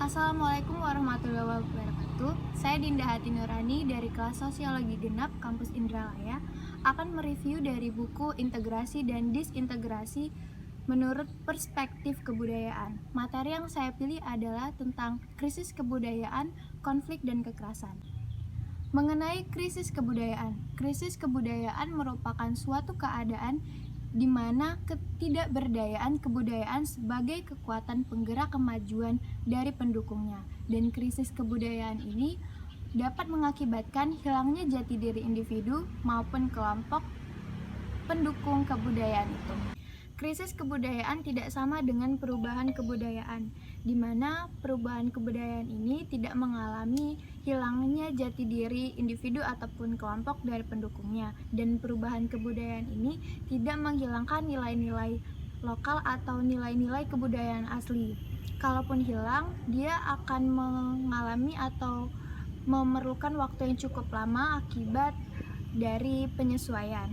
Assalamualaikum warahmatullahi wabarakatuh. Saya Dinda Hati Nurani dari kelas Sosiologi Genap Kampus Indralaya akan mereview dari buku Integrasi dan Disintegrasi menurut Perspektif Kebudayaan. Materi yang saya pilih adalah tentang krisis kebudayaan, konflik, dan kekerasan. Mengenai krisis kebudayaan merupakan suatu keadaan di mana ketidakberdayaan kebudayaan sebagai kekuatan penggerak kemajuan dari pendukungnya, dan krisis kebudayaan ini dapat mengakibatkan hilangnya jati diri individu maupun kelompok pendukung kebudayaan itu. Krisis kebudayaan tidak sama dengan perubahan kebudayaan, di mana perubahan kebudayaan ini tidak mengalami hilangnya jati diri individu ataupun kelompok dari pendukungnya, dan perubahan kebudayaan ini tidak menghilangkan nilai-nilai lokal atau nilai-nilai kebudayaan asli. Kalaupun hilang, dia akan mengalami atau memerlukan waktu yang cukup lama akibat dari penyesuaian.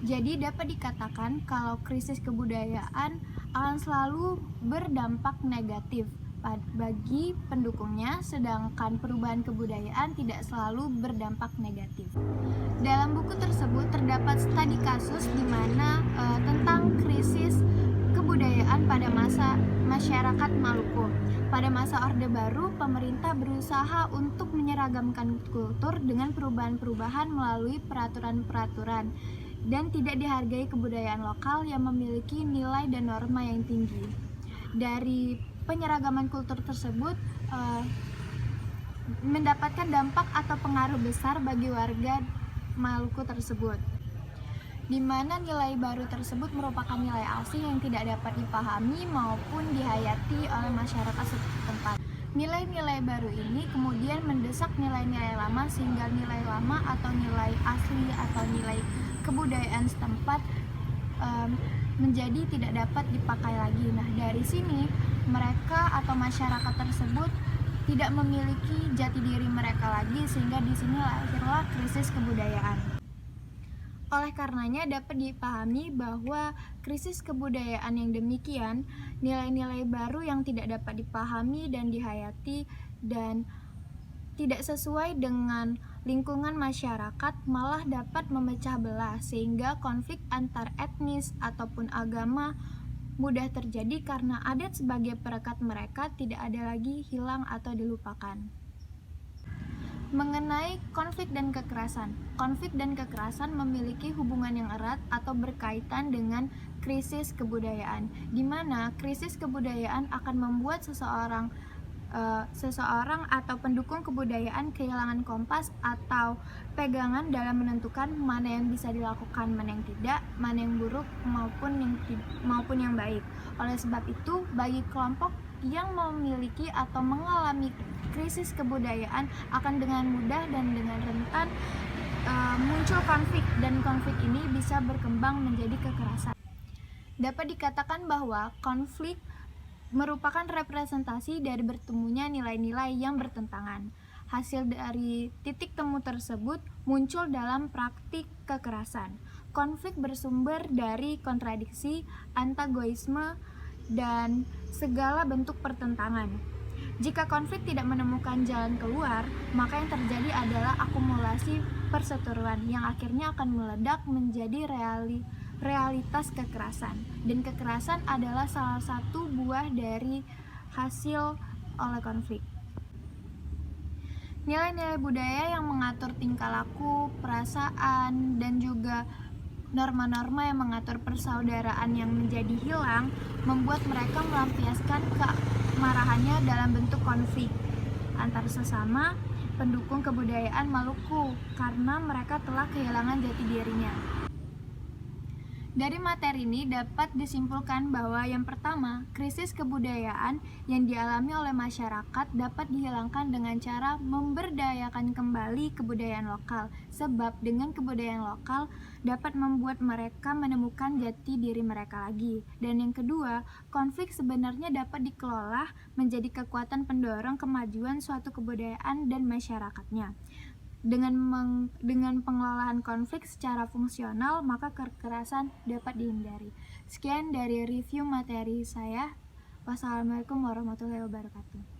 Jadi dapat dikatakan kalau krisis kebudayaan akan selalu berdampak negatif bagi pendukungnya, sedangkan perubahan kebudayaan tidak selalu berdampak negatif. Dalam buku tersebut terdapat studi kasus di mana tentang krisis kebudayaan pada masa masyarakat Maluku. Pada masa Orde Baru, pemerintah berusaha untuk menyeragamkan kultur dengan perubahan-perubahan melalui peraturan-peraturan, dan tidak dihargai kebudayaan lokal yang memiliki nilai dan norma yang tinggi. Dari penyeragaman kultur tersebut mendapatkan dampak atau pengaruh besar bagi warga Maluku tersebut, di mana nilai baru tersebut merupakan nilai asing yang tidak dapat dipahami maupun dihayati oleh masyarakat setempat. Nilai-nilai baru ini kemudian mendesak nilai-nilai lama, sehingga nilai lama atau nilai asli atau nilai kebudayaan setempat menjadi tidak dapat dipakai lagi. Nah, dari sini mereka atau masyarakat tersebut tidak memiliki jati diri mereka lagi, sehingga di sini lahirlah krisis kebudayaan. Oleh karenanya dapat dipahami bahwa krisis kebudayaan yang demikian, nilai-nilai baru yang tidak dapat dipahami dan dihayati dan tidak sesuai dengan lingkungan masyarakat malah dapat memecah belah, sehingga konflik antar etnis ataupun agama mudah terjadi karena adat sebagai perekat mereka tidak ada lagi hilang atau dilupakan. Mengenai konflik dan kekerasan memiliki hubungan yang erat atau berkaitan dengan krisis kebudayaan, di mana krisis kebudayaan akan membuat seseorang atau pendukung kebudayaan kehilangan kompas atau pegangan dalam menentukan mana yang bisa dilakukan, mana yang tidak, mana yang buruk maupun yang baik. Oleh sebab itu, bagi kelompok yang memiliki atau mengalami krisis kebudayaan akan dengan mudah dan dengan rentan muncul konflik, dan konflik ini bisa berkembang menjadi kekerasan. Dapat dikatakan bahwa konflik merupakan representasi dari bertemunya nilai-nilai yang bertentangan. Hasil dari titik temu tersebut muncul dalam praktik kekerasan. Konflik bersumber dari kontradiksi, antagonisme, dan segala bentuk pertentangan. Jika konflik tidak menemukan jalan keluar, maka yang terjadi adalah akumulasi perseteruan yang akhirnya akan meledak menjadi realitas kekerasan. Dan kekerasan adalah salah satu buah dari hasil oleh konflik. Nilai-nilai budaya yang mengatur tingkah laku, perasaan, dan juga norma-norma yang mengatur persaudaraan yang menjadi hilang membuat mereka melampiaskan kemarahannya dalam bentuk konflik antar sesama pendukung kebudayaan Maluku karena mereka telah kehilangan jati dirinya. Dari materi ini dapat disimpulkan bahwa yang pertama, krisis kebudayaan yang dialami oleh masyarakat dapat dihilangkan dengan cara memberdayakan kembali kebudayaan lokal, sebab dengan kebudayaan lokal dapat membuat mereka menemukan jati diri mereka lagi. Dan yang kedua, konflik sebenarnya dapat dikelola menjadi kekuatan pendorong kemajuan suatu kebudayaan dan masyarakatnya. Dengan pengelolaan konflik secara fungsional, maka kekerasan dapat dihindari. Sekian dari review materi saya. Wassalamualaikum warahmatullahi wabarakatuh.